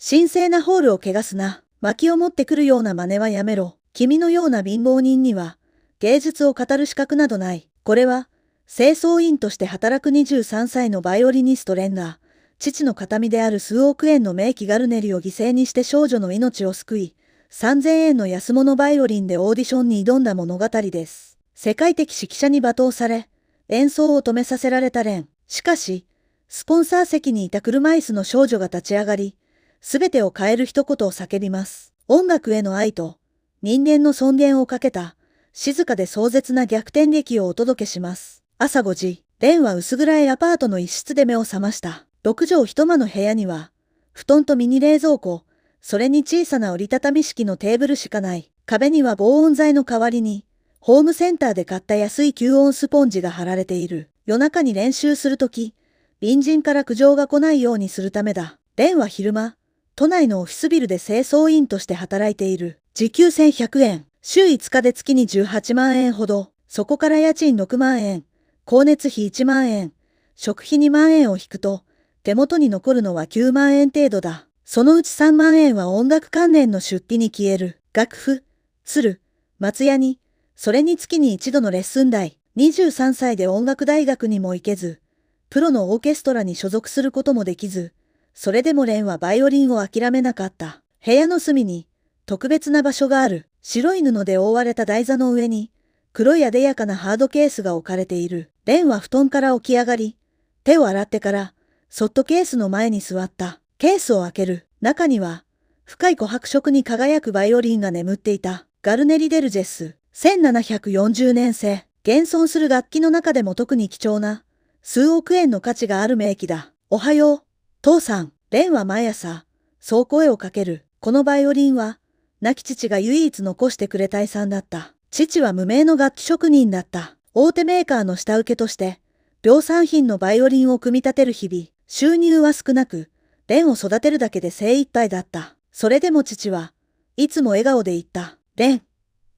神聖なホールを汚すな。薪を持ってくるような真似はやめろ。君のような貧乏人には、芸術を語る資格などない。これは、清掃員として働く23歳のバイオリニストレンが、父の形見である数億円の名器ガルネリを犠牲にして少女の命を救い、3000円の安物バイオリンでオーディションに挑んだ物語です。世界的指揮者に罵倒され、演奏を止めさせられたレン。しかし、スポンサー席にいた車椅子の少女が立ち上がり、すべてを変える一言を叫びます。音楽への愛と人間の尊厳をかけた静かで壮絶な逆転劇をお届けします。朝5時、レンは薄暗いアパートの一室で目を覚ました。6畳一間の部屋には、布団とミニ冷蔵庫、それに小さな折りたたみ式のテーブルしかない。壁には防音材の代わりに、ホームセンターで買った安い吸音スポンジが貼られている。夜中に練習するとき、隣人から苦情が来ないようにするためだ。レンは昼間、都内のオフィスビルで清掃員として働いている。時給1100円。週5日で月に18万円ほど。そこから家賃6万円。光熱費1万円。食費2万円を引くと、手元に残るのは9万円程度だ。そのうち3万円は音楽関連の出費に消える。楽譜、鶴、松屋に、それに月に一度のレッスン代。23歳で音楽大学にも行けず、プロのオーケストラに所属することもできず、それでもレンはバイオリンを諦めなかった。部屋の隅に特別な場所がある。白い布で覆われた台座の上に黒い艶やかなハードケースが置かれている。レンは布団から起き上がり、手を洗ってからそっとケースの前に座った。ケースを開ける。中には深い琥珀色に輝くバイオリンが眠っていた。ガルネリ・デルジェス。1740年製。現存する楽器の中でも特に貴重な数億円の価値がある名器だ。おはよう。父さん、レンは毎朝、そう声をかける。このバイオリンは、亡き父が唯一残してくれた遺産だった。父は無名の楽器職人だった。大手メーカーの下請けとして、量産品のバイオリンを組み立てる日々、収入は少なく、レンを育てるだけで精一杯だった。それでも父は、いつも笑顔で言った。レン、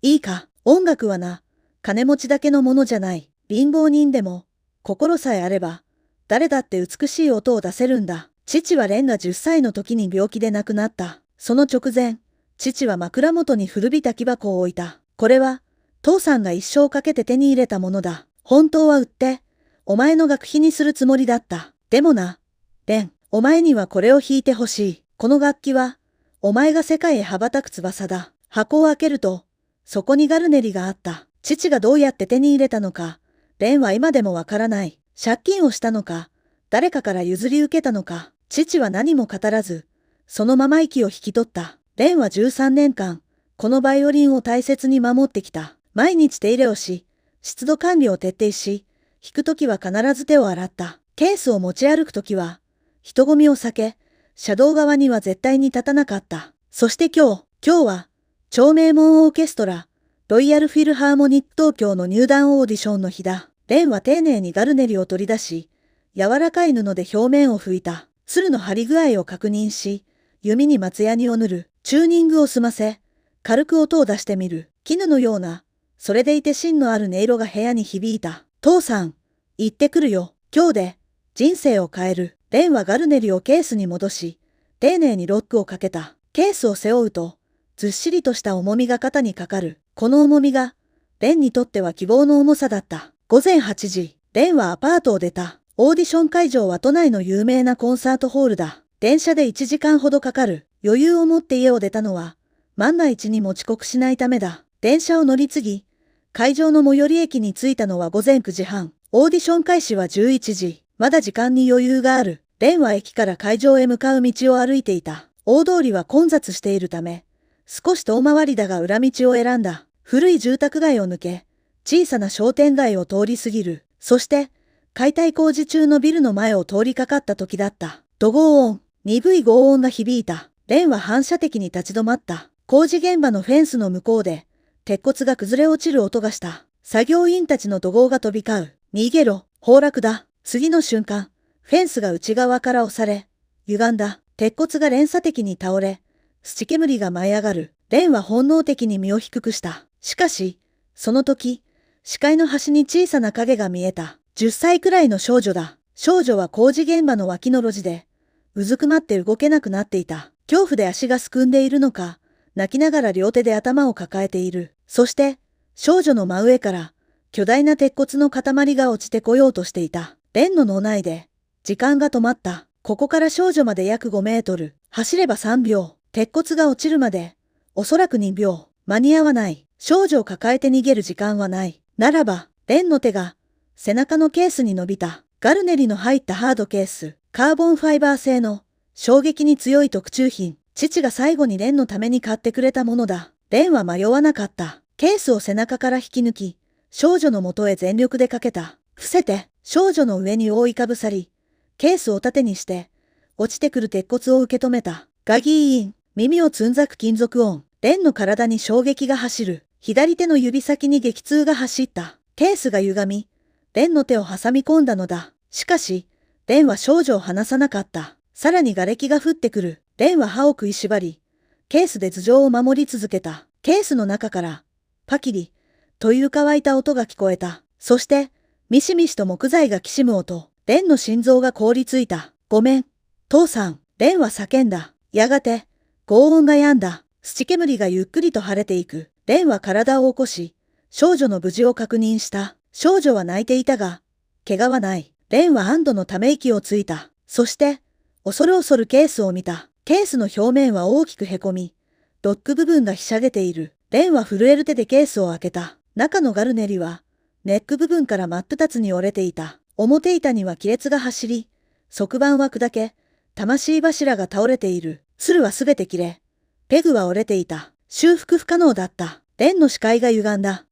いいか、音楽はな、金持ちだけのものじゃない。貧乏人でも、心さえあれば、誰だって美しい音を出せるんだ。父はレンが10歳の時に病気で亡くなった。その直前、父は枕元に古びた木箱を置いた。これは、父さんが一生かけて手に入れたものだ。本当は売って、お前の学費にするつもりだった。でもな、レン、お前にはこれを弾いてほしい。この楽器は、お前が世界へ羽ばたく翼だ。箱を開けると、そこにガルネリがあった。父がどうやって手に入れたのか、レンは今でもわからない。借金をしたのか、誰かから譲り受けたのか。父は何も語らず、そのまま息を引き取った。レンは13年間、このバイオリンを大切に守ってきた。毎日手入れをし、湿度管理を徹底し、弾くときは必ず手を洗った。ケースを持ち歩くときは、人混みを避け、車道側には絶対に立たなかった。そして今日は、超名門オーケストラ、ロイヤルフィルハーモニック東京の入団オーディションの日だ。レンは丁寧にガルネリを取り出し、柔らかい布で表面を拭いた。鶴の張り具合を確認し、弓に松ヤニを塗る。チューニングを済ませ、軽く音を出してみる。絹のような、それでいて芯のある音色が部屋に響いた。父さん、行ってくるよ。今日で、人生を変える。レンはガルネリをケースに戻し、丁寧にロックをかけた。ケースを背負うと、ずっしりとした重みが肩にかかる。この重みが、レンにとっては希望の重さだった。午前8時、レンはアパートを出た。オーディション会場は都内の有名なコンサートホールだ。電車で1時間ほどかかる。余裕を持って家を出たのは、万が一にも遅刻しないためだ。電車を乗り継ぎ、会場の最寄り駅に着いたのは午前9時半。オーディション開始は11時。まだ時間に余裕がある。レンは駅から会場へ向かう道を歩いていた。大通りは混雑しているため、少し遠回りだが裏道を選んだ。古い住宅街を抜け、小さな商店街を通り過ぎる。そして、解体工事中のビルの前を通りかかった時だった。怒号音、鈍い轟音が響いた。レンは反射的に立ち止まった。工事現場のフェンスの向こうで、鉄骨が崩れ落ちる音がした。作業員たちの怒号が飛び交う。逃げろ、崩落だ。次の瞬間、フェンスが内側から押され、歪んだ。鉄骨が連鎖的に倒れ、土煙が舞い上がる。レンは本能的に身を低くした。しかし、その時、視界の端に小さな影が見えた。10歳くらいの少女だ。少女は工事現場の脇の路地で、うずくまって動けなくなっていた。恐怖で足がすくんでいるのか、泣きながら両手で頭を抱えている。そして、少女の真上から、巨大な鉄骨の塊が落ちてこようとしていた。レンの脳内で、時間が止まった。ここから少女まで約5メートル。走れば3秒。鉄骨が落ちるまで、おそらく2秒。間に合わない。少女を抱えて逃げる時間はない。ならば、レンの手が、背中のケースに伸びた。ガルネリの入ったハードケース。カーボンファイバー製の、衝撃に強い特注品。父が最後にレンのために買ってくれたものだ。レンは迷わなかった。ケースを背中から引き抜き、少女の元へ全力でかけた。伏せて、少女の上に覆いかぶさり、ケースを盾にして、落ちてくる鉄骨を受け止めた。ガギーン、耳をつんざく金属音。レンの体に衝撃が走る。左手の指先に激痛が走った。ケースが歪み、レンの手を挟み込んだのだ。しかし、レンは少女を離さなかった。さらに瓦礫が降ってくる。レンは歯を食いしばり、ケースで頭上を守り続けた。ケースの中から、パキリ、という乾いた音が聞こえた。そして、ミシミシと木材がきしむ音。レンの心臓が凍りついた。ごめん、父さん。レンは叫んだ。やがて、轟音が止んだ。土煙がゆっくりと晴れていく。レンは体を起こし、少女の無事を確認した。少女は泣いていたが、怪我はない。レンは安堵のため息をついた。そして、恐る恐るケースを見た。ケースの表面は大きくへこみ、ロック部分がひしゃげている。レンは震える手でケースを開けた。中のガルネリは、ネック部分から真っ二つに折れていた。表板には亀裂が走り、側板は砕け、魂柱が倒れている。鶴はすべて切れ、ペグは折れていた。修復不可能だった。レンの視界が歪んだ。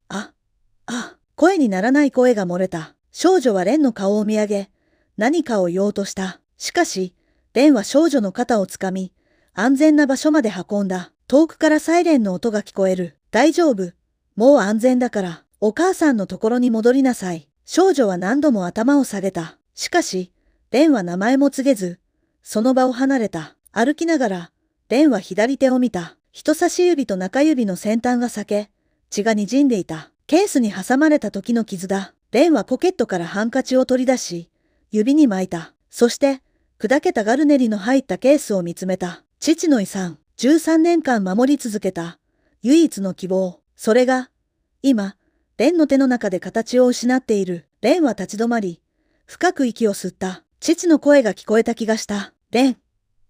声にならない声が漏れた。少女はレンの顔を見上げ、何かを言おうとした。しかし、レンは少女の肩をつかみ、安全な場所まで運んだ。遠くからサイレンの音が聞こえる。大丈夫。もう安全だから、お母さんのところに戻りなさい。少女は何度も頭を下げた。しかし、レンは名前も告げず、その場を離れた。歩きながら、レンは左手を見た。人差し指と中指の先端が裂け、血が滲んでいた。ケースに挟まれた時の傷だ。レンはポケットからハンカチを取り出し、指に巻いた。そして、砕けたガルネリの入ったケースを見つめた。父の遺産、13年間守り続けた。唯一の希望。それが、今、レンの手の中で形を失っている。レンは立ち止まり、深く息を吸った。父の声が聞こえた気がした。レン、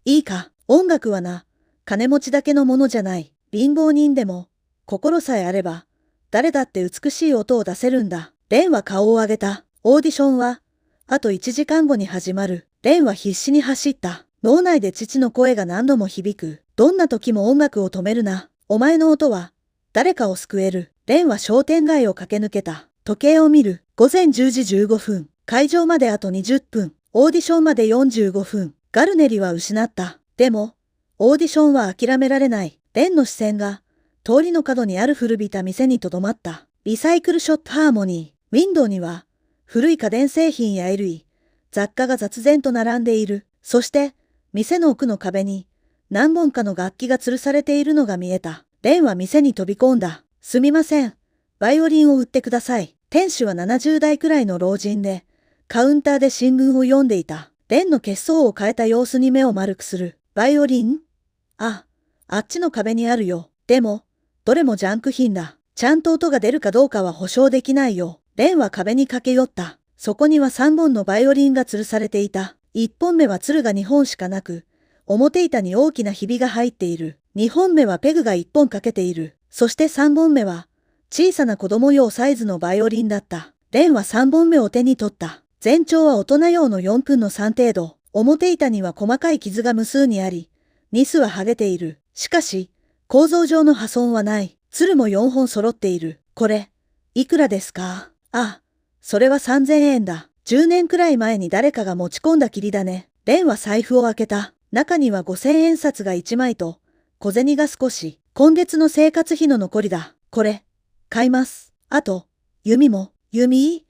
いいか、音楽はな、金持ちだけのものじゃない。貧乏人でも、心さえあれば、誰だって美しい音を出せるんだ。レンは顔を上げた。オーディションは、あと1時間後に始まる。レンは必死に走った。脳内で父の声が何度も響く。どんな時も音楽を止めるな。お前の音は、誰かを救える。レンは商店街を駆け抜けた。時計を見る。午前10時15分。会場まであと20分。オーディションまで45分。ガルネリは失った。でも、オーディションは諦められない。レンの視線が、通りの角にある古びた店にとどまった。リサイクルショップハーモニー。ウィンドウには、古い家電製品や衣類、雑貨が雑然と並んでいる。そして、店の奥の壁に、何本かの楽器が吊るされているのが見えた。レンは店に飛び込んだ。すみません。バイオリンを売ってください。店主は70代くらいの老人で、カウンターで新聞を読んでいた。レンの血相を変えた様子に目を丸くする。バイオリン？あっちの壁にあるよ。でも、どれもジャンク品だ。ちゃんと音が出るかどうかは保証できないよ。レンは壁に駆け寄った。そこには3本のバイオリンが吊るされていた。1本目はつるが2本しかなく、表板に大きなひびが入っている。2本目はペグが1本かけている。そして3本目は、小さな子供用サイズのバイオリンだった。レンは3本目を手に取った。全長は大人用の4分の3程度。表板には細かい傷が無数にあり、ニスは剥げている。しかし、構造上の破損はない。つるも4本揃っている。これ、いくらですか？それは3000円だ。10年くらい前に誰かが持ち込んだきりだね。レンは財布を開けた。中には5000円札が1枚と、小銭が少し。今月の生活費の残りだ。これ、買います。あと、弓も。弓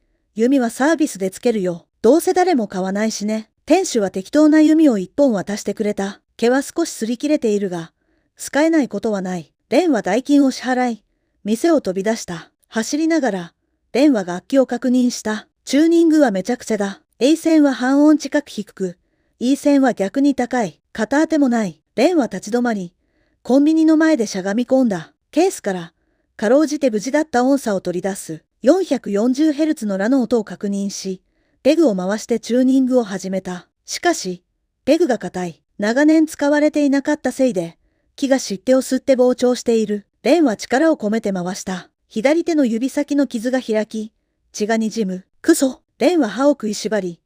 はサービスでつけるよ。どうせ誰も買わないしね。店主は適当な弓を1本渡してくれた。毛は少し擦り切れているが、使えないことはない。レンは代金を支払い、店を飛び出した。走りながら、レンは楽器を確認した。チューニングはめちゃくちゃだ。A 線は半音近く低く、E 線は逆に高い。片当てもない。レンは立ち止まり、コンビニの前でしゃがみ込んだ。ケースから、かろうじて無事だった音差を取り出す。440Hz のラの音を確認し、ペグを回してチューニングを始めた。しかし、ペグが硬い。長年使われていなかったせいで、木が湿気を吸って膨張している。レンは力を込めて回した。左手の指先の傷が開き、血が滲む。クソ。レンは歯を食いしばり、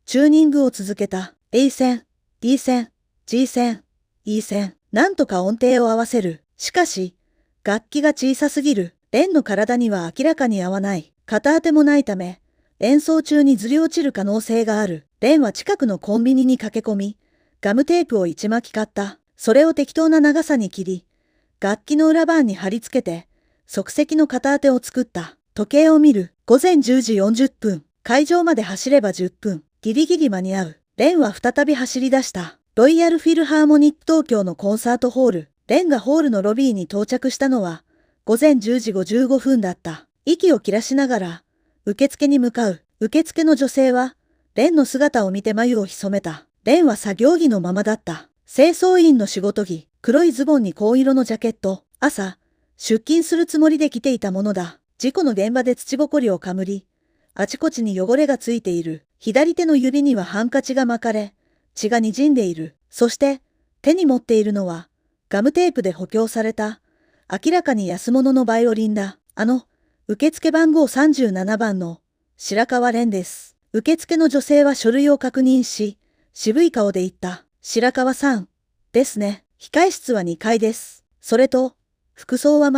チューニングを続けた。A 線、D 線、G 線、E 線。なんとか音程を合わせる。しかし、楽器が小さすぎる。レンの体には明らかに合わない。片当てもないため、演奏中にずり落ちる可能性がある。レンは近くのコンビニに駆け込み、ガムテープを1巻買った。それを適当な長さに切り、楽器の裏板に貼り付けて、即席の片当てを作った。時計を見る。午前10時40分。会場まで走れば10分。ギリギリ間に合う。レンは再び走り出した。ロイヤルフィルハーモニック東京のコンサートホール。レンがホールのロビーに到着したのは、午前10時55分だった。息を切らしながら、受付に向かう。受付の女性は、レンの姿を見て眉を潜めた。レンは作業着のままだった。清掃員の仕事着、黒いズボンに紺色のジャケット。朝、出勤するつもりで着ていたものだ。事故の現場で土ぼこりをかむり、あちこちに汚れがついている。左手の指にはハンカチが巻かれ、血が滲んでいる。そして、手に持っているのは、ガムテープで補強された、明らかに安物のバイオリンだ。受付番号37番の、白川蓮です。受付の女性は書類を確認し、渋い顔で言った。白川さん。ですね。控室は2階です。それと、服装は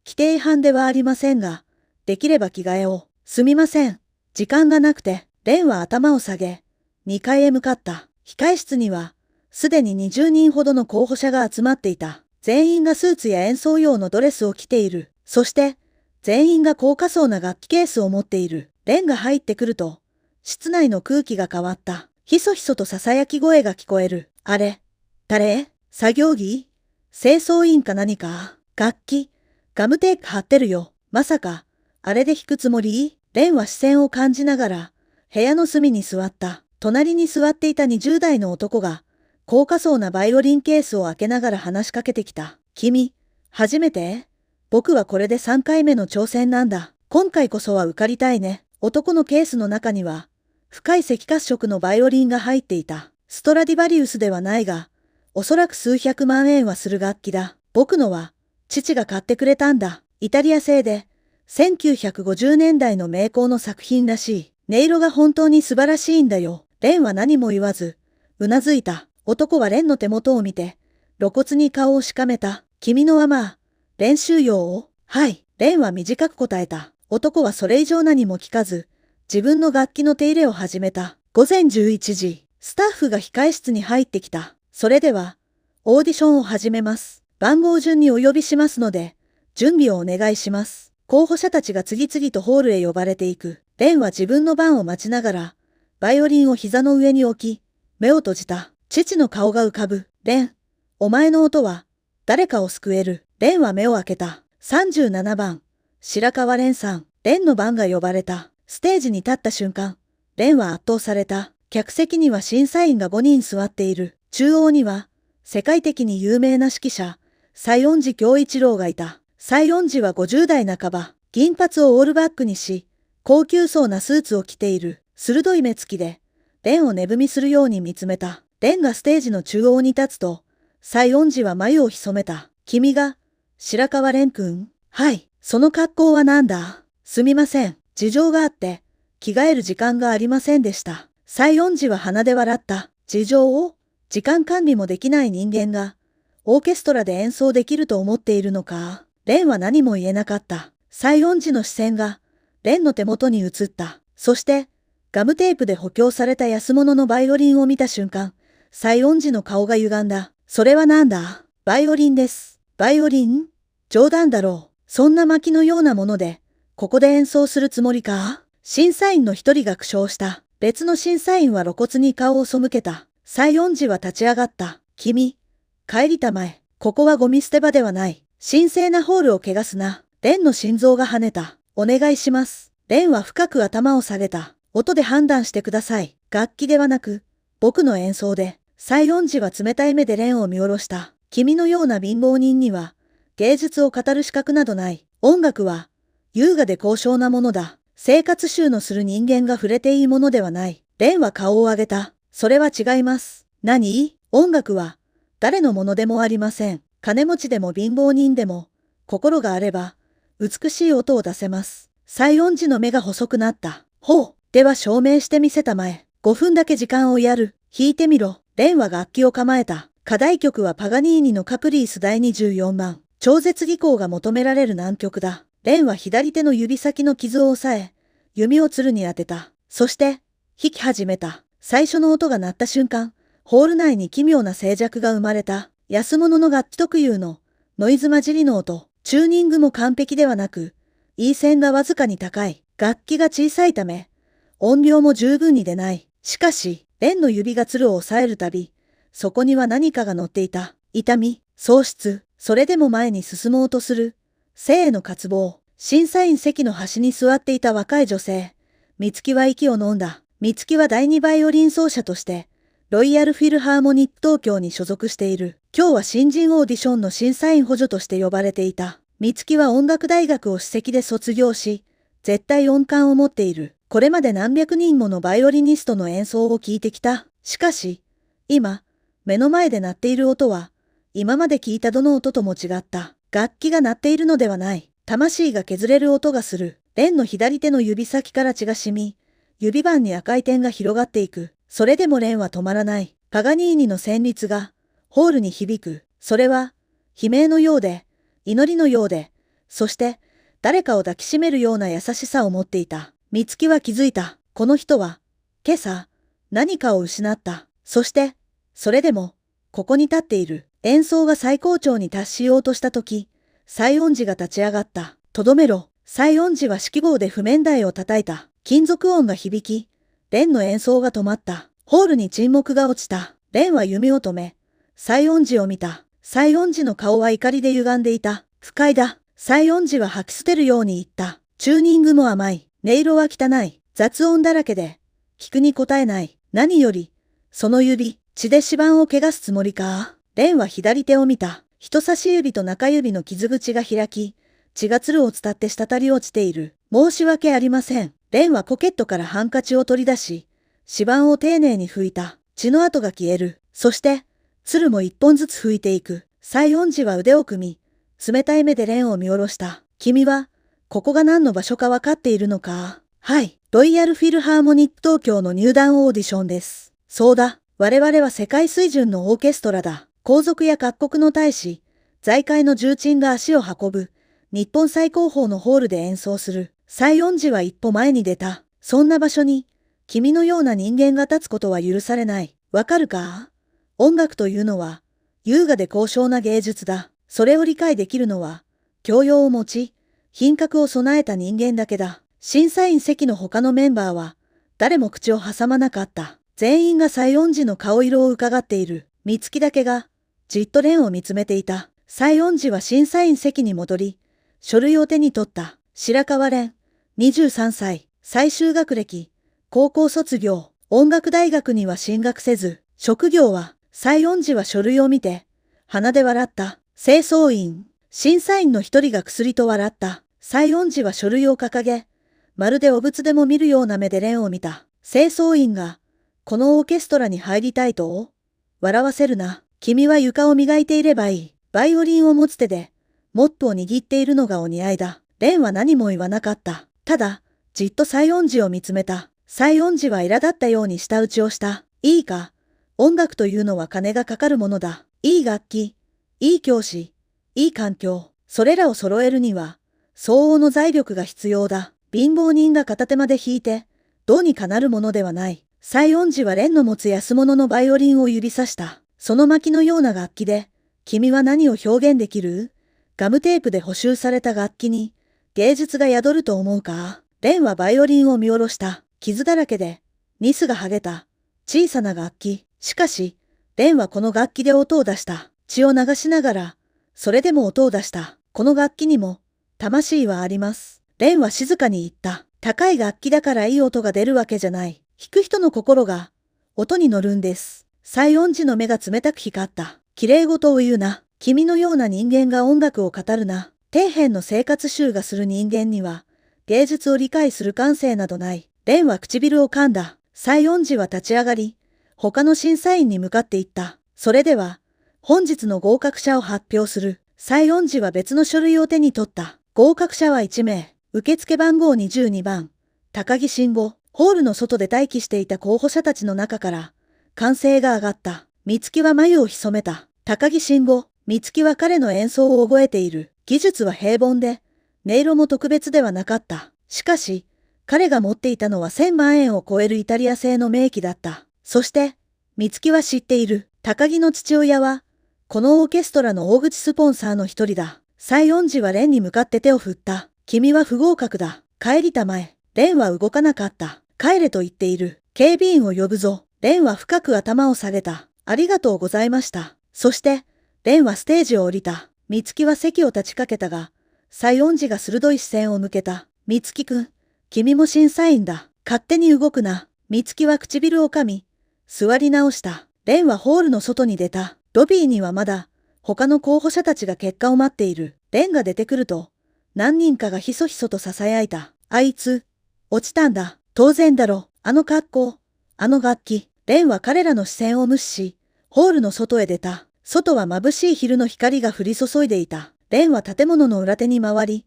規定違反ではありませんが、できれば着替えを。すみません。時間がなくて、レンは頭を下げ、2階へ向かった。控室には、すでに20人ほどの候補者が集まっていた。全員がスーツや演奏用のドレスを着ている。そして、全員が高価そうな楽器ケースを持っている。レンが入ってくると、室内の空気が変わった。ひそひそと囁き声が聞こえる。あれ？誰？作業着？清掃員か何か？楽器？ガムテープ貼ってるよ。まさか、あれで弾くつもり？レンは視線を感じながら、部屋の隅に座った。隣に座っていた20代の男が、高価そうなバイオリンケースを開けながら話しかけてきた。君、初めて？僕はこれで3回目の挑戦なんだ。今回こそは受かりたいね。男のケースの中には、深い赤褐色のバイオリンが入っていた。ストラディバリウスではないが、おそらく数百万円はする楽器だ。僕のは、父が買ってくれたんだ。イタリア製で、1950年代の名工の作品らしい。音色が本当に素晴らしいんだよ。レンは何も言わず、うなずいた。男はレンの手元を見て、露骨に顔をしかめた。君のは練習用を？はい。レンは短く答えた。男はそれ以上何も聞かず、自分の楽器の手入れを始めた。午前11時、スタッフが控室に入ってきた。それでは、オーディションを始めます。番号順にお呼びしますので、準備をお願いします。候補者たちが次々とホールへ呼ばれていく。レンは自分の番を待ちながら、バイオリンを膝の上に置き、目を閉じた。父の顔が浮かぶ。レン、お前の音は、誰かを救える。レンは目を開けた。37番、白川蓮さん。レンの番が呼ばれた。ステージに立った瞬間、レンは圧倒された。客席には審査員が5人座っている。中央には、世界的に有名な指揮者、西園寺恭一郎がいた。西園寺は50代半ば、銀髪をオールバックにし、高級そうなスーツを着ている。鋭い目つきで、レンを値踏みするように見つめた。レンがステージの中央に立つと、西園寺は眉を潜めた。君が、白川蓮くん？はい。その格好はなんだ？すみません。事情があって、着替える時間がありませんでした。西園寺は鼻で笑った。事情を？時間管理もできない人間が、オーケストラで演奏できると思っているのか？レンは何も言えなかった。西園寺の視線が、レンの手元に移った。そして、ガムテープで補強された安物のバイオリンを見た瞬間、西園寺の顔が歪んだ。それはなんだ？バイオリンです。バイオリン？冗談だろう。そんな薪のようなもので、ここで演奏するつもりか？審査員の一人が苦笑した。別の審査員は露骨に顔を背けた。西園寺は立ち上がった。君、帰りたまえ。ここはゴミ捨て場ではない。神聖なホールを汚すな。レンの心臓が跳ねた。お願いします。レンは深く頭を下げた。音で判断してください。楽器ではなく、僕の演奏で。西園寺は冷たい目で蓮を見下ろした。君のような貧乏人には、芸術を語る資格などない。音楽は、優雅で高尚なものだ。生活習のする人間が触れていいものではない。蓮は顔を上げた。それは違います。何？音楽は、誰のものでもありません。金持ちでも貧乏人でも、心があれば、美しい音を出せます。西園寺の目が細くなった。ほう、では証明してみせたまえ。5分だけ時間をやる。弾いてみろ。蓮は楽器を構えた。課題曲はパガニーニのカプリース第24番。超絶技巧が求められる難曲だ。蓮は左手の指先の傷を押さえ、弓を鶴に当てた。そして、弾き始めた。最初の音が鳴った瞬間、ホール内に奇妙な静寂が生まれた。安物の楽器特有のノイズ混じりの音。チューニングも完璧ではなく、いい線がわずかに高い。楽器が小さいため、音量も十分に出ない。しかし、蓮の指が鶴を押さえるたび、そこには何かが乗っていた。痛み、喪失、それでも前に進もうとする。生への渇望。審査員席の端に座っていた若い女性。美月は息を飲んだ。美月は第二バイオリン奏者として、ロイヤルフィルハーモニック東京に所属している。今日は新人オーディションの審査員補助として呼ばれていた。美月は音楽大学を首席で卒業し、絶対音感を持っている。これまで何百人ものバイオリニストの演奏を聞いてきた。しかし、今、目の前で鳴っている音は、今まで聞いたどの音とも違った。楽器が鳴っているのではない。魂が削れる音がする。蓮の左手の指先から血が染み、指板に赤い点が広がっていく。それでも蓮は止まらない。パガニーニの旋律が、ホールに響く。それは、悲鳴のようで、祈りのようで、そして、誰かを抱きしめるような優しさを持っていた。美月は気づいた。この人は、今朝、何かを失った。そして、それでも、ここに立っている。演奏が最高潮に達しようとしたとき、西園寺が立ち上がった。とどめろ。西園寺は指揮棒で譜面台を叩いた。金属音が響き、蓮の演奏が止まった。ホールに沈黙が落ちた。蓮は弓を止め、西園寺を見た。西園寺の顔は怒りで歪んでいた。不快だ。西園寺は吐き捨てるように言った。チューニングも甘い。音色は汚い。雑音だらけで、聞くに答えない。何より、その指、血で指板を汚すつもりか。蓮は左手を見た。人差し指と中指の傷口が開き、血が鶴を伝って滴り落ちている。申し訳ありません。蓮はポケットからハンカチを取り出し、指板を丁寧に拭いた。血の跡が消える。そして、鶴も一本ずつ拭いていく。西園寺は腕を組み、冷たい目で蓮を見下ろした。君は、ここが何の場所かわかっているのか？はい。ロイヤルフィルハーモニック東京の入団オーディションです。そうだ。我々は世界水準のオーケストラだ。皇族や各国の大使、財界の重鎮が足を運ぶ。日本最高峰のホールで演奏する。西園寺は一歩前に出た。そんな場所に、君のような人間が立つことは許されない。わかるか？音楽というのは、優雅で高尚な芸術だ。それを理解できるのは、教養を持ち、品格を備えた人間だけだ。審査員席の他のメンバーは、誰も口を挟まなかった。全員が西園寺の顔色を伺っている。美月だけが、じっと蓮を見つめていた。西園寺は審査員席に戻り、書類を手に取った。白川蓮、23歳、最終学歴、高校卒業、音楽大学には進学せず、職業は、西園寺は書類を見て、鼻で笑った。清掃員、審査員の一人が薬と笑った。西園寺は書類を掲げ、まるでお仏でも見るような目で蓮を見た。清掃員が、このオーケストラに入りたいと？笑わせるな。君は床を磨いていればいい。バイオリンを持つ手で、モップを握っているのがお似合いだ。蓮は何も言わなかった。ただ、じっと西園寺を見つめた。西園寺は苛立ったように舌打ちをした。いいか。音楽というのは金がかかるものだ。いい楽器、いい教師、いい環境。それらを揃えるには、相応の財力が必要だ。貧乏人が片手間で弾いて、どうにかなるものではない。西園寺は蓮の持つ安物のバイオリンを指さした。その薪のような楽器で、君は何を表現できる？ガムテープで補修された楽器に、芸術が宿ると思うか？蓮はバイオリンを見下ろした。傷だらけで、ニスが剥げた。小さな楽器。しかし、蓮はこの楽器で音を出した。血を流しながら、それでも音を出した。この楽器にも、魂はあります。蓮は静かに言った。高い楽器だからいい音が出るわけじゃない。弾く人の心が、音に乗るんです。西園寺の目が冷たく光った。綺麗事を言うな。君のような人間が音楽を語るな。底辺の生活習がする人間には、芸術を理解する感性などない。蓮は唇を噛んだ。西園寺は立ち上がり、他の審査員に向かって言った。それでは、本日の合格者を発表する。西園寺は別の書類を手に取った。合格者は1名。受付番号22番。高木慎吾。ホールの外で待機していた候補者たちの中から、歓声が上がった。美月は眉を潜めた。高木慎吾。美月は彼の演奏を覚えている。技術は平凡で、音色も特別ではなかった。しかし、彼が持っていたのは1000万円を超えるイタリア製の名器だった。そして、美月は知っている。高木の父親は、このオーケストラの大口スポンサーの一人だ。西園寺は蓮に向かって手を振った。君は不合格だ。帰りたまえ。蓮は動かなかった。帰れと言っている。警備員を呼ぶぞ。蓮は深く頭を下げた。ありがとうございました。そして、蓮はステージを降りた。美月は席を立ちかけたが、西園寺が鋭い視線を向けた。美月くん、君も審査員だ。勝手に動くな。美月は唇を噛み、座り直した。蓮はホールの外に出た。ロビーにはまだ、他の候補者たちが結果を待っている。蓮が出てくると、何人かがひそひそと囁いた。あいつ、落ちたんだ。当然だろ。あの格好、あの楽器。蓮は彼らの視線を無視し、ホールの外へ出た。外は眩しい昼の光が降り注いでいた。蓮は建物の裏手に回り、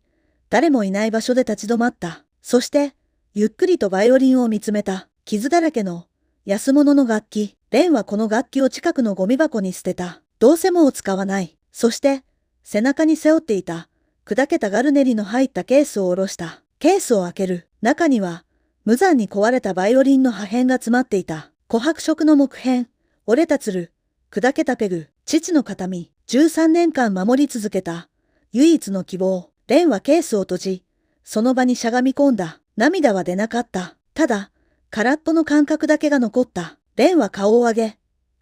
誰もいない場所で立ち止まった。そして、ゆっくりとバイオリンを見つめた。傷だらけの、安物の楽器。蓮はこの楽器を近くのゴミ箱に捨てた。どうせもう使わない。そして、背中に背負っていた、砕けたガルネリの入ったケースを下ろした。ケースを開ける。中には、無残に壊れたバイオリンの破片が詰まっていた。琥珀色の木片、折れたつる、砕けたペグ、父の形見、13年間守り続けた。唯一の希望。蓮はケースを閉じ、その場にしゃがみ込んだ。涙は出なかった。ただ、空っぽの感覚だけが残った。蓮は顔を上げ、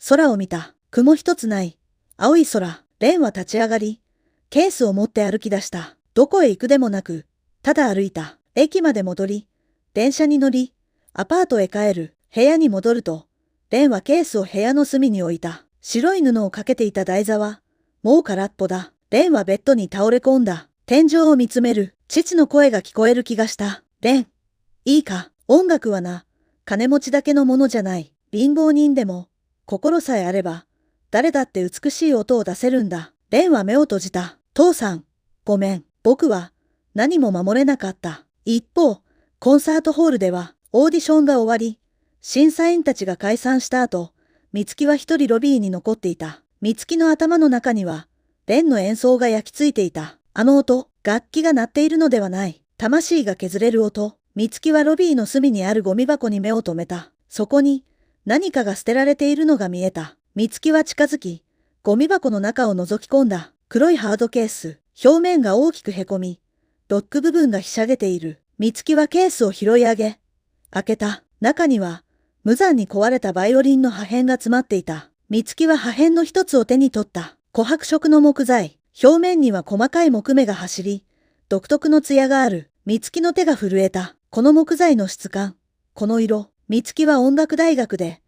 空を見た。雲一つない。青い空。蓮は立ち上がり、ケースを持って歩き出した。どこへ行くでもなく、ただ歩いた。駅まで戻り、電車に乗り、アパートへ帰る。部屋に戻ると、蓮はケースを部屋の隅に置いた。白い布をかけていた台座は、もう空っぽだ。蓮はベッドに倒れ込んだ。天井を見つめる。父の声が聞こえる気がした。蓮、いいか、音楽はな、金持ちだけのものじゃない。貧乏人でも、心さえあれば、誰だって美しい音を出せるんだ。蓮は目を閉じた。父さん、ごめん。僕は、何も守れなかった。一方、コンサートホールでは、オーディションが終わり、審査員たちが解散した後、美月は一人ロビーに残っていた。美月の頭の中には、蓮の演奏が焼き付いていた。あの音、楽器が鳴っているのではない。魂が削れる音。美月はロビーの隅にあるゴミ箱に目を留めた。そこに、何かが捨てられているのが見えた。美月は近づき、ゴミ箱の中を覗き込んだ。黒いハードケース。表面が大きくへこみ、ロック部分がひしゃげている。美月はケースを拾い上げ、開けた。中には、無残に壊れたバイオリンの破片が詰まっていた。美月は破片の一つを手に取った。琥珀色の木材。表面には細かい木目が走り、独特の艶がある。美月の手が震えた。この木材の質感。この色。美月は音楽大学で、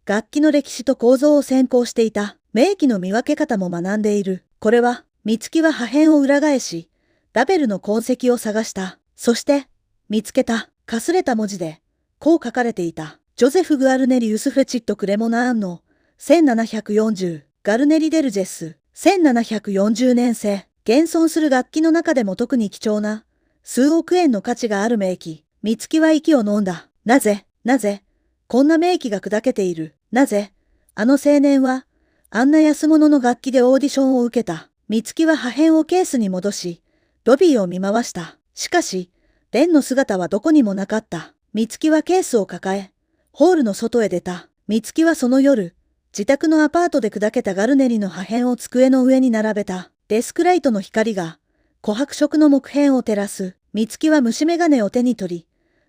楽器の歴史と構造を専攻していた。名器の見分け方も学んでいる。これは、美月は破片を裏返し、ラベルの痕跡を探した。そして、見つけた。かすれた文字で、こう書かれていた。ジョゼフ・グアルネリウス・フェチット・クレモナーンの、1740、ガルネリ・デルジェス。1740年製。現存する楽器の中でも特に貴重な、数億円の価値がある名器。美月は息を飲んだ。なぜ、こんな名器が砕けている。なぜ、あの青年は、あんな安物の楽器でオーディションを受けた。美月は破片をケースに戻し、ロビーを見回した。しかし、蓮の姿はどこにもなかった。美月はケースを抱え、ホールの外へ出た。美月はその夜、自宅のアパートで砕けたガルネリの破片を机の上に並べた。デスクライトの光が、琥珀色の木片を照らす。美月は虫眼鏡を手に取り、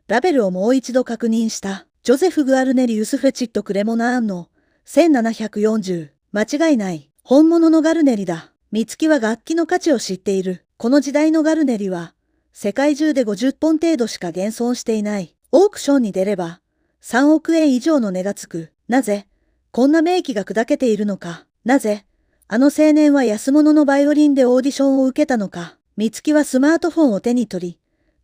ラベルをもう一度確認した。ジョゼフ・グアルネリウス・フェチット・クレモナーンの、1740。間違いない。本物のガルネリだ。美月は楽器の価値を知っている。この時代のガルネリは、世界中で50本程度しか現存していない。オークションに出れば、3億円以上の値がつく。なぜ、こんな名器が砕けているのか。なぜ、あの青年は安物のバイオリンでオーディションを受けたのか。美月はスマートフォンを手に取り、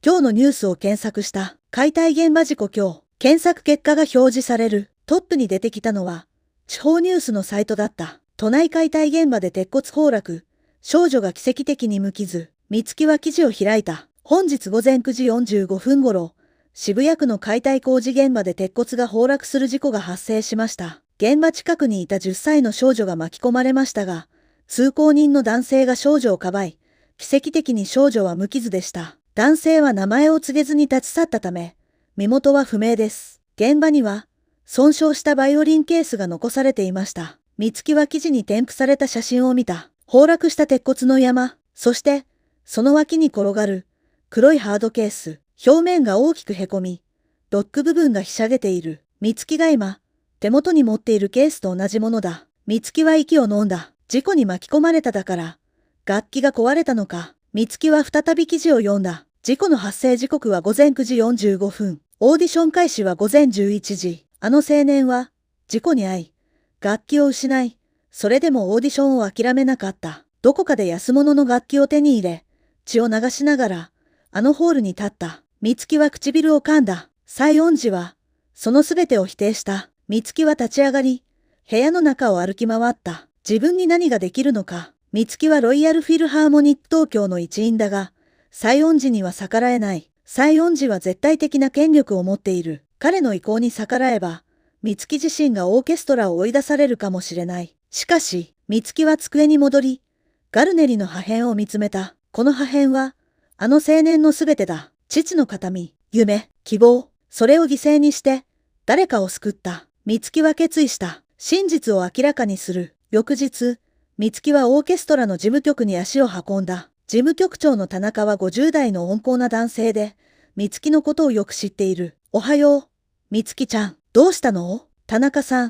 今日のニュースを検索した。解体現場事故今日。検索結果が表示される。トップに出てきたのは、地方ニュースのサイトだった。都内解体現場で鉄骨崩落。少女が奇跡的に無傷。美月は記事を開いた。本日午前9時45分頃、渋谷区の解体工事現場で鉄骨が崩落する事故が発生しました。現場近くにいた10歳の少女が巻き込まれましたが、通行人の男性が少女をかばい、奇跡的に少女は無傷でした。男性は名前を告げずに立ち去ったため、身元は不明です。現場には、損傷したバイオリンケースが残されていました。美月は記事に添付された写真を見た。崩落した鉄骨の山、そして、その脇に転がる、黒いハードケース、表面が大きくへこみ、ロック部分がひしゃげている。美月が今、手元に持っているケースと同じものだ。美月は息を飲んだ。事故に巻き込まれただから、楽器が壊れたのか。美月は再び記事を読んだ。事故の発生時刻は午前9時45分。オーディション開始は午前11時。あの青年は、事故に遭い、楽器を失い、それでもオーディションを諦めなかった。どこかで安物の楽器を手に入れ、血を流しながら、あのホールに立った。美月は唇を噛んだ。西園寺は、そのすべてを否定した。美月は立ち上がり、部屋の中を歩き回った。自分に何ができるのか。美月はロイヤルフィルハーモニック東京の一員だが、西園寺には逆らえない。西園寺は絶対的な権力を持っている。彼の意向に逆らえば、美月自身がオーケストラを追い出されるかもしれない。しかし、美月は机に戻り、ガルネリの破片を見つめた。この破片は、あの青年のすべてだ。父の形見、夢、希望、それを犠牲にして、誰かを救った。美月は決意した。真実を明らかにする。翌日、美月はオーケストラの事務局に足を運んだ。事務局長の田中は50代の温厚な男性で、美月のことをよく知っている。おはよう。美月ちゃん、どうしたの？田中さん、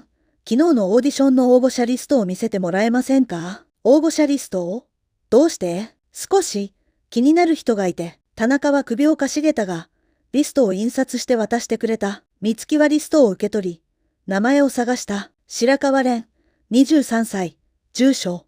昨日のオーディションの応募者リストを見せてもらえませんか？応募者リストを？どうして？少し気になる人がいて、田中は首をかしげたが、リストを印刷して渡してくれた。美月はリストを受け取り、名前を探した。白川蓮、23歳。住所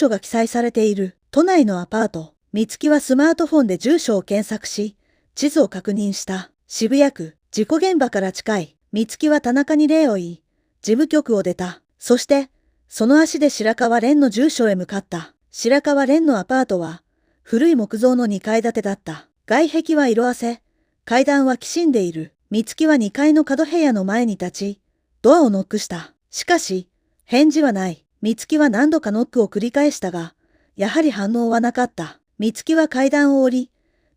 が記載されている。都内のアパート。美月はスマートフォンで住所を検索し、地図を確認した。渋谷区、事故現場から近い。美月は田中に礼を言い、事務局を出た。そして、その足で白川蓮の住所へ向かった。白川蓮のアパートは、古い木造の2階建てだった。外壁は色あせ、階段はきしんでいる。美月は2階の角部屋の前に立ち、ドアをノックした。しかし、返事はない。美月は何度かノックを繰り返したが、やはり反応はなかった。美月は階段を降り、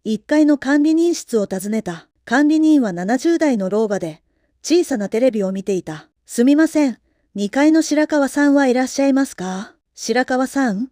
1階の管理人室を訪ねた。管理人は70代の老婆で、小さなテレビを見ていた。すみません。2階の白川さんはいらっしゃいますか？白川さん？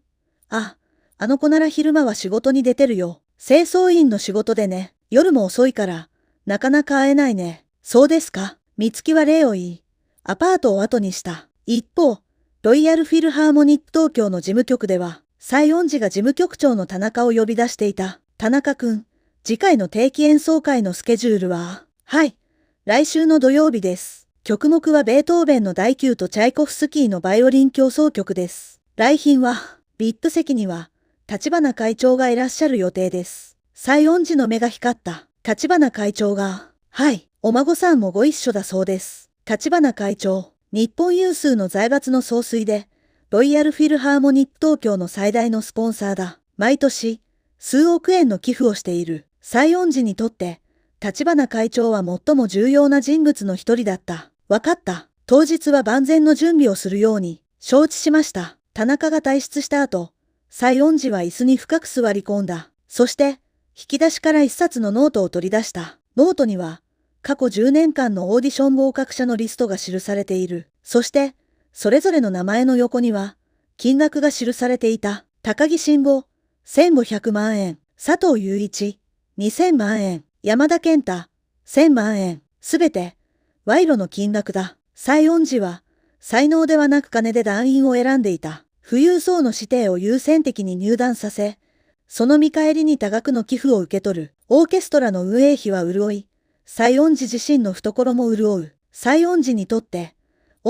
あの子なら昼間は仕事に出てるよ。清掃員の仕事でね。夜も遅いから、なかなか会えないね。そうですか。美月は礼を言い、アパートを後にした。一方、ロイヤルフィルハーモニック東京の事務局では、西園寺が事務局長の田中を呼び出していた。田中くん、次回の定期演奏会のスケジュールは？はい。来週の土曜日です。曲目はベートーベンの第9とチャイコフスキーのバイオリン協奏曲です。来賓は、VIP席には、立花会長がいらっしゃる予定です。西園寺の目が光った。立花会長が、はい、お孫さんもご一緒だそうです。立花会長、日本有数の財閥の総帥で、ロイヤルフィルハーモニック東京の最大のスポンサーだ。毎年、数億円の寄付をしている。西園寺にとって、立花会長は最も重要な人物の一人だった。わかった。当日は万全の準備をするように、承知しました。田中が退出した後、西園寺は椅子に深く座り込んだ。そして、引き出しから一冊のノートを取り出した。ノートには、過去10年間のオーディション合格者のリストが記されている。そして、それぞれの名前の横には、金額が記されていた。高木慎吾、1500万円。佐藤雄一、2000万円。山田健太、1000万円。すべて、賄賂の金額だ。西園寺は、才能ではなく金で団員を選んでいた。富裕層の指定を優先的に入団させ、その見返りに多額の寄付を受け取る。オーケストラの運営費は潤い、西園寺自身の懐も潤う。西園寺にとって、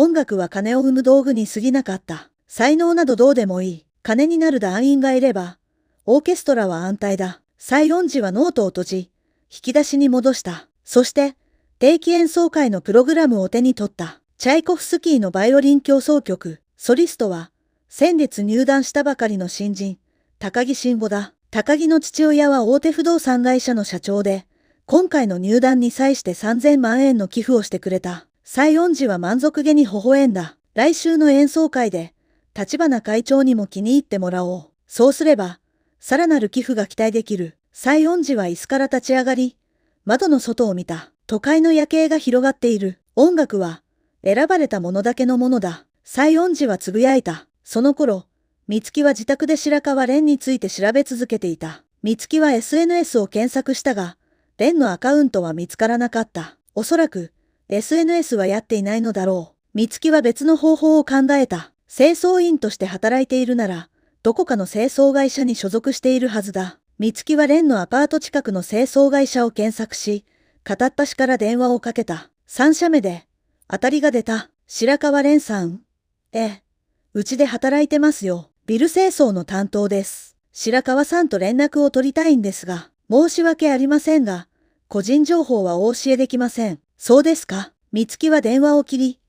音楽は金を生む道具に過ぎなかった。才能などどうでもいい。金になる団員がいれば、オーケストラは安泰だ。西園寺はノートを閉じ、引き出しに戻した。そして、定期演奏会のプログラムを手に取った。チャイコフスキーのバイオリン協奏曲、ソリストは、先月入団したばかりの新人、高木慎吾だ。高木の父親は大手不動産会社の社長で、今回の入団に際して3000万円の寄付をしてくれた。西園寺は満足げに微笑んだ。来週の演奏会で、立花会長にも気に入ってもらおう。そうすれば、さらなる寄付が期待できる。西園寺は椅子から立ち上がり、窓の外を見た。都会の夜景が広がっている。音楽は、選ばれた者だけのものだ。西園寺はつぶやいた。その頃、美月は自宅で白川蓮について調べ続けていた。美月は SNS を検索したが、蓮のアカウントは見つからなかった。おそらく、SNS はやっていないのだろう。美月は別の方法を考えた。清掃員として働いているなら、どこかの清掃会社に所属しているはずだ。美月は蓮のアパート近くの清掃会社を検索し、片っ端から電話をかけた。3社目で、当たりが出た。白川蓮さん。ええ。うちで働いてますよ。ビル清掃の担当です。白川さんと連絡を取りたいんですが、申し訳ありませんが、個人情報はお教えできません。そうですか。美月は電話を切り、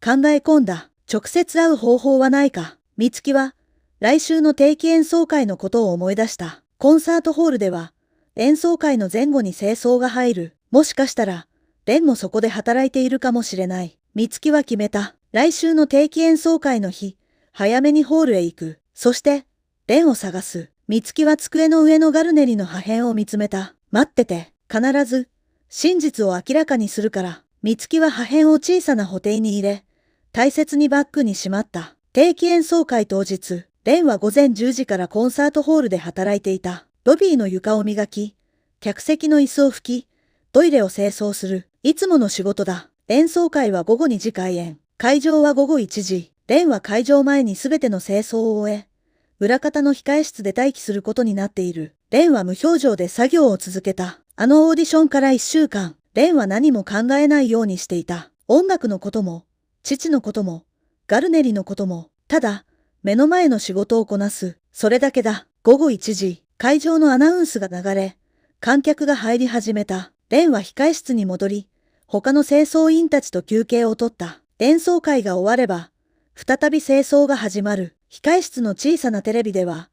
考え込んだ。直接会う方法はないか。美月は、来週の定期演奏会のことを思い出した。コンサートホールでは、演奏会の前後に清掃が入る。もしかしたら、蓮もそこで働いているかもしれない。美月は決めた。来週の定期演奏会の日、早めにホールへ行く。そして、蓮を探す。美月は机の上のガルネリの破片を見つめた。待ってて。必ず、真実を明らかにするから。美月は破片を小さな補丁に入れ、大切にバッグにしまった。定期演奏会当日、蓮は午前10時からコンサートホールで働いていた。ロビーの床を磨き、客席の椅子を拭き、トイレを清掃する。いつもの仕事だ。演奏会は午後2時開演。会場は午後1時。蓮は会場前にすべての清掃を終え、裏方の控え室で待機することになっている。蓮は無表情で作業を続けた。あのオーディションから1週間、蓮は何も考えないようにしていた。音楽のことも、父のことも、ガルネリのことも、ただ、目の前の仕事をこなす。それだけだ。午後1時、会場のアナウンスが流れ、観客が入り始めた。蓮は控え室に戻り、他の清掃員たちと休憩を取った。演奏会が終われば、再び清掃が始まる。控え室の小さなテレビでは、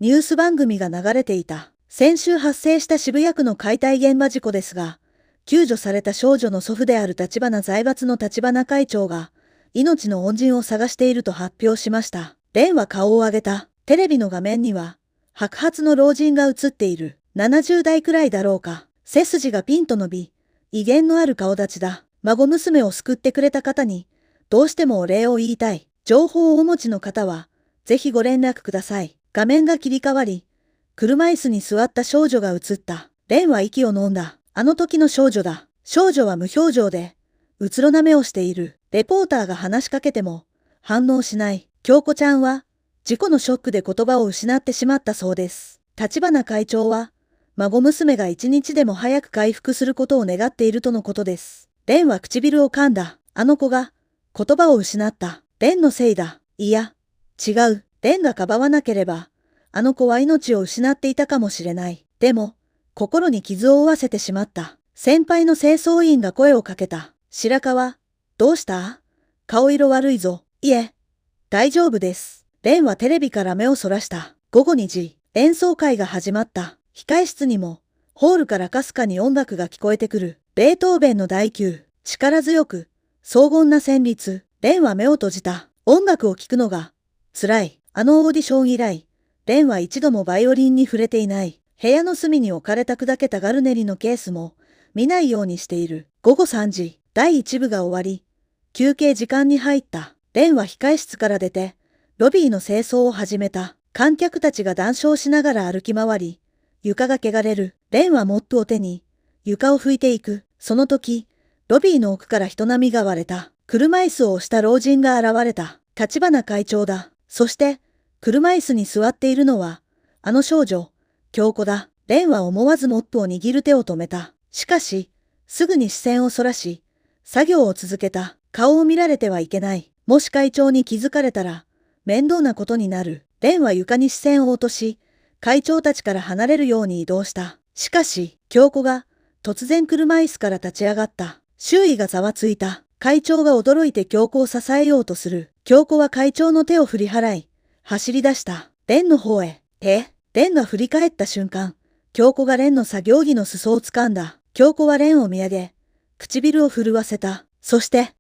ニュース番組が流れていた。先週発生した渋谷区の解体現場事故ですが、救助された少女の祖父である立花財閥の立花会長が、命の恩人を探していると発表しました。蓮は顔を上げた。テレビの画面には、白髪の老人が映っている。70代くらいだろうか。背筋がピンと伸び、威厳のある顔立ちだ。孫娘を救ってくれた方に、どうしてもお礼を言いたい。情報をお持ちの方は、ぜひご連絡ください。画面が切り替わり、車椅子に座った少女が映った。蓮は息を飲んだ。あの時の少女だ。少女は無表情で、うつろな目をしている。レポーターが話しかけても、反応しない。京子ちゃんは、事故のショックで言葉を失ってしまったそうです。立花会長は、孫娘が一日でも早く回復することを願っているとのことです。蓮は唇を噛んだ。あの子が、言葉を失った。蓮のせいだ。いや、違う。蓮がかばわなければ、あの子は命を失っていたかもしれない。でも、心に傷を負わせてしまった。先輩の清掃員が声をかけた。白川、どうした？顔色悪いぞ。いえ、大丈夫です。蓮はテレビから目をそらした。午後2時、演奏会が始まった。控え室にも、ホールからかすかに音楽が聞こえてくる。ベートーベンの第9、力強く、荘厳な旋律。蓮は目を閉じた。音楽を聴くのが、辛い。あのオーディション以来、蓮は一度もバイオリンに触れていない。部屋の隅に置かれた砕けたガルネリのケースも、見ないようにしている。午後3時、第1部が終わり、休憩時間に入った。蓮は控え室から出て、ロビーの清掃を始めた。観客たちが談笑しながら歩き回り、床が汚れる。蓮はモップを手に、床を拭いていく。その時、ロビーの奥から人波が割れた。車椅子を押した老人が現れた。立花会長だ。そして、車椅子に座っているのは、あの少女、京子だ。蓮は思わずモップを握る手を止めた。しかし、すぐに視線をそらし、作業を続けた。顔を見られてはいけない。もし会長に気づかれたら、面倒なことになる。蓮は床に視線を落とし、会長たちから離れるように移動した。しかし、京子が、突然車椅子から立ち上がった。周囲がざわついた。会長が驚いて京子を支えようとする。京子は会長の手を振り払い、走り出した。蓮の方へ。蓮が振り返った瞬間、京子が蓮の作業着の裾を掴んだ。京子は蓮を見上げ、唇を震わせた。そして、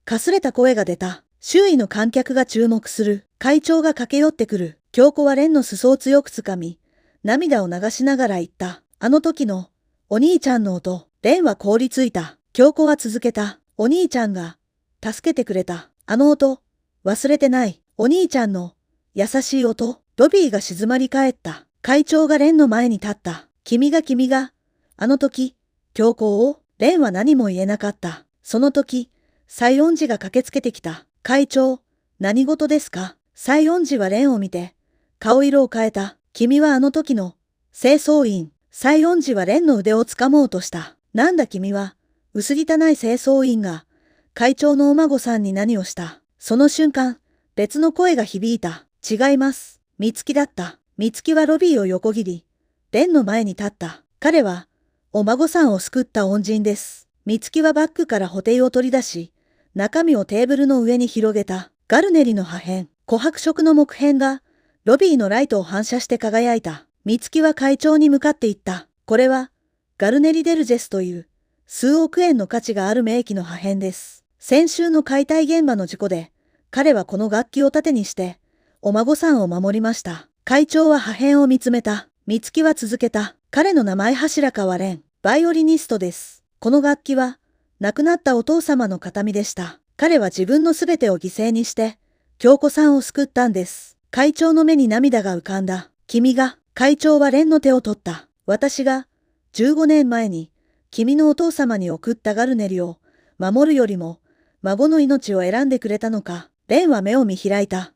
かすれた声が出た。周囲の観客が注目する。会長が駆け寄ってくる。京子は蓮の裾を強く掴み、涙を流しながら言った。あの時の、お兄ちゃんの音。蓮は凍りついた。京子は続けた。お兄ちゃんが、助けてくれた。あの音、忘れてない。お兄ちゃんの、優しい音。ロビーが静まり返った。会長が蓮の前に立った。君が、あの時、京子を、蓮は何も言えなかった。その時、西園寺が駆けつけてきた。会長、何事ですか？西園寺は蓮を見て、顔色を変えた。君はあの時の、清掃員。西園寺は蓮の腕を掴もうとした。なんだ君は、薄汚い清掃員が、会長のお孫さんに何をした。その瞬間、別の声が響いた。違います。美月だった。美月はロビーを横切り、蓮の前に立った。彼は、お孫さんを救った恩人です。美月はバッグから補丁を取り出し、中身をテーブルの上に広げた。ガルネリの破片、琥珀色の木片が、ロビーのライトを反射して輝いた。美月は会長に向かって言った。これは、ガルネリ・デルジェスという、数億円の価値がある名器の破片です。先週の解体現場の事故で、彼はこの楽器を盾にして、お孫さんを守りました。会長は破片を見つめた。美月は続けた。彼の名前柱川蓮、バイオリニストです。この楽器は、亡くなったお父様の形見でした。彼は自分のすべてを犠牲にして、京子さんを救ったんです。会長の目に涙が浮かんだ。君が、会長は蓮の手を取った。私が、15年前に、君のお父様に送ったガルネリを、守るよりも、孫の命を選んでくれたのか。蓮は目を見開いた。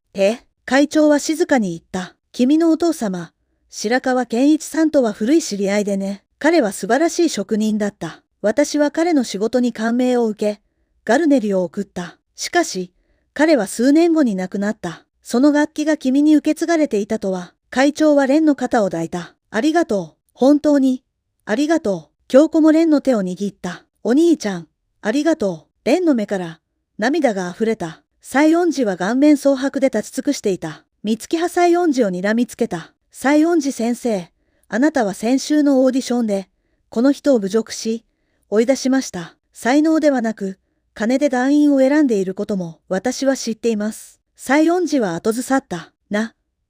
会長は静かに言った。君のお父様、白川健一さんとは古い知り合いでね。彼は素晴らしい職人だった。私は彼の仕事に感銘を受け、ガルネリを送った。しかし、彼は数年後に亡くなった。その楽器が君に受け継がれていたとは、会長は蓮の肩を抱いた。ありがとう。本当に。ありがとう。京子も蓮の手を握った。お兄ちゃん。ありがとう。蓮の目から、涙が溢れた。西園寺は顔面蒼白で立ち尽くしていた。美月は西園寺を睨みつけた。西園寺先生、あなたは先週のオーディションで、この人を侮辱し、追い出しました。才能ではなく、金で団員を選んでいることも私は知っています。西園寺は後ずさった。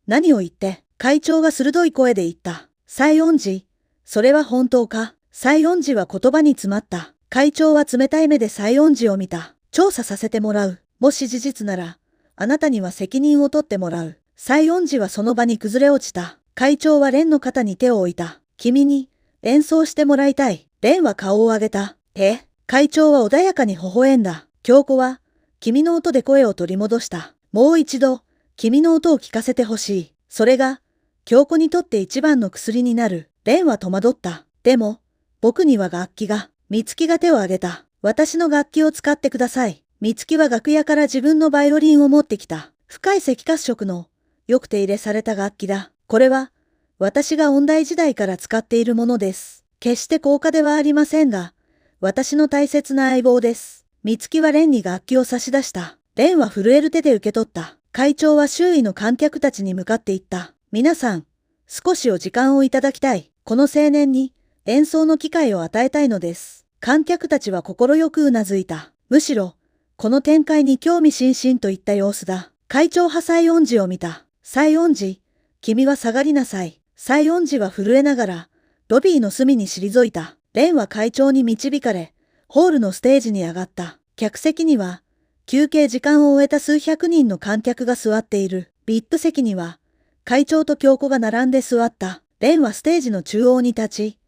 何を言って、会長が鋭い声で言った。西園寺、それは本当か？西園寺は言葉に詰まった。会長は冷たい目で西園寺を見た。調査させてもらう。もし事実なら、あなたには責任を取ってもらう。西園寺はその場に崩れ落ちた。会長は蓮の肩に手を置いた。君に、演奏してもらいたい。蓮は顔を上げた。会長は穏やかに微笑んだ。京子は、君の音で声を取り戻した。もう一度、君の音を聞かせてほしい。それが、京子にとって一番の薬になる。蓮は戸惑った。でも、僕には楽器が。美月が手を挙げた。私の楽器を使ってください。美月は楽屋から自分のバイオリンを持ってきた。深い赤褐色の、よく手入れされた楽器だ。これは、私が音大時代から使っているものです。決して高価ではありませんが、私の大切な相棒です。美月は蓮に楽器を差し出した。蓮は震える手で受け取った。会長は周囲の観客たちに向かって言った。皆さん、少し時間をいただきたい。この青年に演奏の機会を与えたいのです。観客たちは快くうなずいた。むしろ、この展開に興味津々といった様子だ。会長は西園寺を見た。西園寺、君は下がりなさい。西園寺は震えながら、ロビーの隅に退いた。蓮は会長に導かれ、ホールのステージに上がった。客席には、休憩時間を終えた数百人の観客が座っている。VIP席には、会長と京子が並んで座った。蓮はステージの中央に立ち、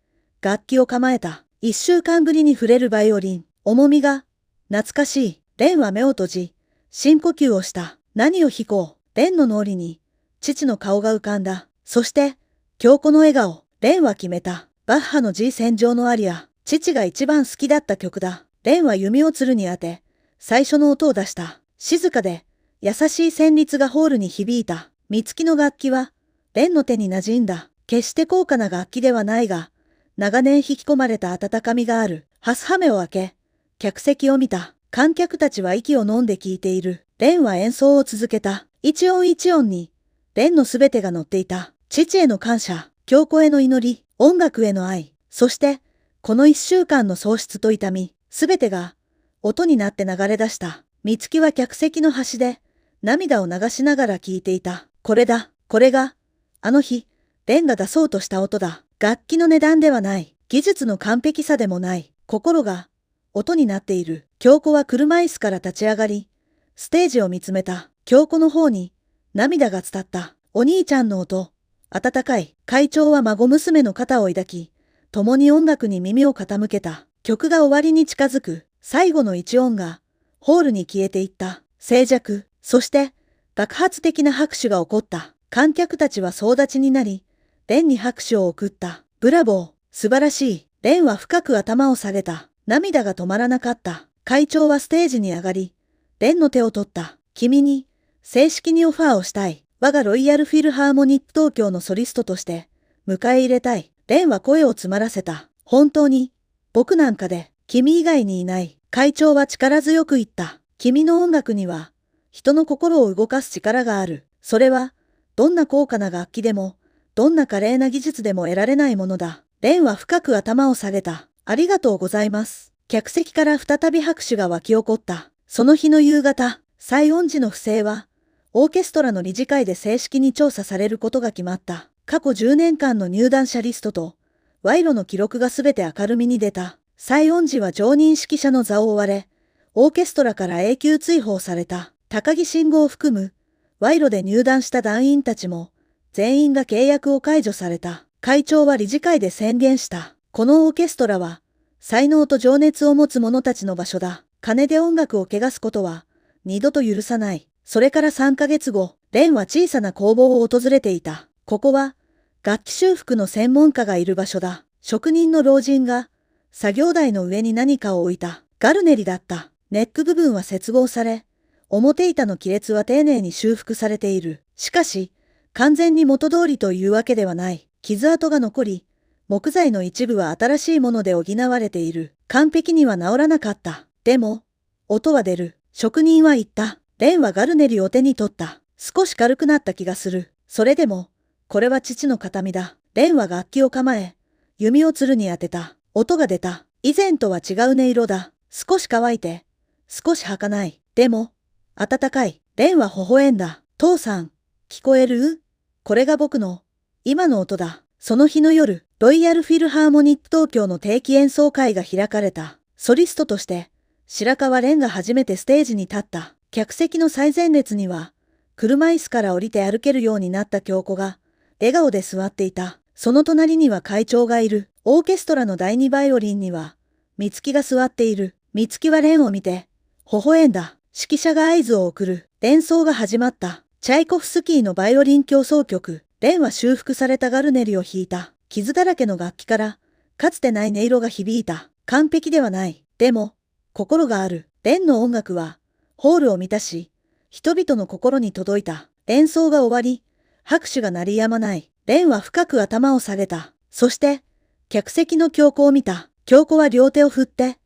楽器を構えた。1週間ぶりに触れるバイオリン。重みが、懐かしい。蓮は目を閉じ、深呼吸をした。何を弾こう。蓮の脳裏に、父の顔が浮かんだ。そして、京子の笑顔。蓮は決めた。バッハの G 戦場のアリア。父が一番好きだった曲だ。蓮は弓を鶴に当て、最初の音を出した。静かで、優しい旋律がホールに響いた。美月の楽器は、蓮の手に馴染んだ。決して高価な楽器ではないが、長年引き込まれた温かみがある。ハスハメを開け、客席を見た。観客たちは息を飲んで聞いている。蓮は演奏を続けた。一音一音に、蓮のすべてが乗っていた。父への感謝、教子への祈り、音楽への愛、そして、この1週間の喪失と痛み、すべてが、音になって流れ出した。美月は客席の端で、涙を流しながら聞いていた。これだ、これが、あの日、蓮が出そうとした音だ。楽器の値段ではない。技術の完璧さでもない。心が、音になっている。京子は車椅子から立ち上がり、ステージを見つめた。京子の方に、涙が伝った。お兄ちゃんの音。温かい。会長は孫娘の肩を抱き、共に音楽に耳を傾けた。曲が終わりに近づく。最後の一音が、ホールに消えていった。静寂。そして、爆発的な拍手が起こった。観客たちは総立ちになり、蓮に拍手を送った。ブラボー。素晴らしい。蓮は深く頭を下げた。涙が止まらなかった。会長はステージに上がり、蓮の手を取った。君に、正式にオファーをしたい。我がロイヤルフィルハーモニック東京のソリストとして、迎え入れたい。蓮は声を詰まらせた。本当に、僕なんかで、君以外にいない。会長は力強く言った。君の音楽には、人の心を動かす力がある。それは、どんな高価な楽器でも、どんな華麗な技術でも得られないものだ。蓮は深く頭を下げた。ありがとうございます。客席から再び拍手が湧き起こった。その日の夕方、西園寺の不正は、オーケストラの理事会で正式に調査されることが決まった。過去10年間の入団者リストと、賄賂の記録がすべて明るみに出た。西園寺は常任指揮者の座を追われ、オーケストラから永久追放された。高木慎吾を含む、賄賂で入団した団員たちも、全員が契約を解除された。会長は理事会で宣言した。このオーケストラは、才能と情熱を持つ者たちの場所だ。金で音楽を汚すことは、二度と許さない。それから3ヶ月後、蓮は小さな工房を訪れていた。ここは、楽器修復の専門家がいる場所だ。職人の老人が、作業台の上に何かを置いた。ガルネリだった。ネック部分は接合され、表板の亀裂は丁寧に修復されている。しかし、完全に元通りというわけではない。傷跡が残り、木材の一部は新しいもので補われている。完璧には治らなかった。でも、音は出る。職人は言った。蓮はガルネリを手に取った。少し軽くなった気がする。それでも、これは父の形見だ。蓮は楽器を構え、弓を弦に当てた。音が出た。以前とは違う音色だ。少し乾いて、少し儚い。でも、温かい。蓮は微笑んだ。父さん、聞こえる？これが僕の、今の音だ。その日の夜、ロイヤルフィルハーモニック東京の定期演奏会が開かれた。ソリストとして、白川蓮が初めてステージに立った。客席の最前列には、車椅子から降りて歩けるようになった京子が、笑顔で座っていた。その隣には会長がいる。オーケストラの第二バイオリンには、美月が座っている。美月は蓮を見て、微笑んだ。指揮者が合図を送る。演奏が始まった。チャイコフスキーのバイオリン協奏曲。蓮は修復されたガルネリを弾いた。傷だらけの楽器から、かつてない音色が響いた。完璧ではない。でも、心がある。蓮の音楽は、ホールを満たし、人々の心に届いた。演奏が終わり、拍手が鳴り止まない。蓮は深く頭を下げた。そして、客席の京子を見た。京子は両手を振って、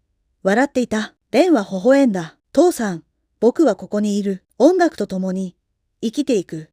笑っていた。蓮は微笑んだ。父さん、僕はここにいる。音楽と共に、生きていく。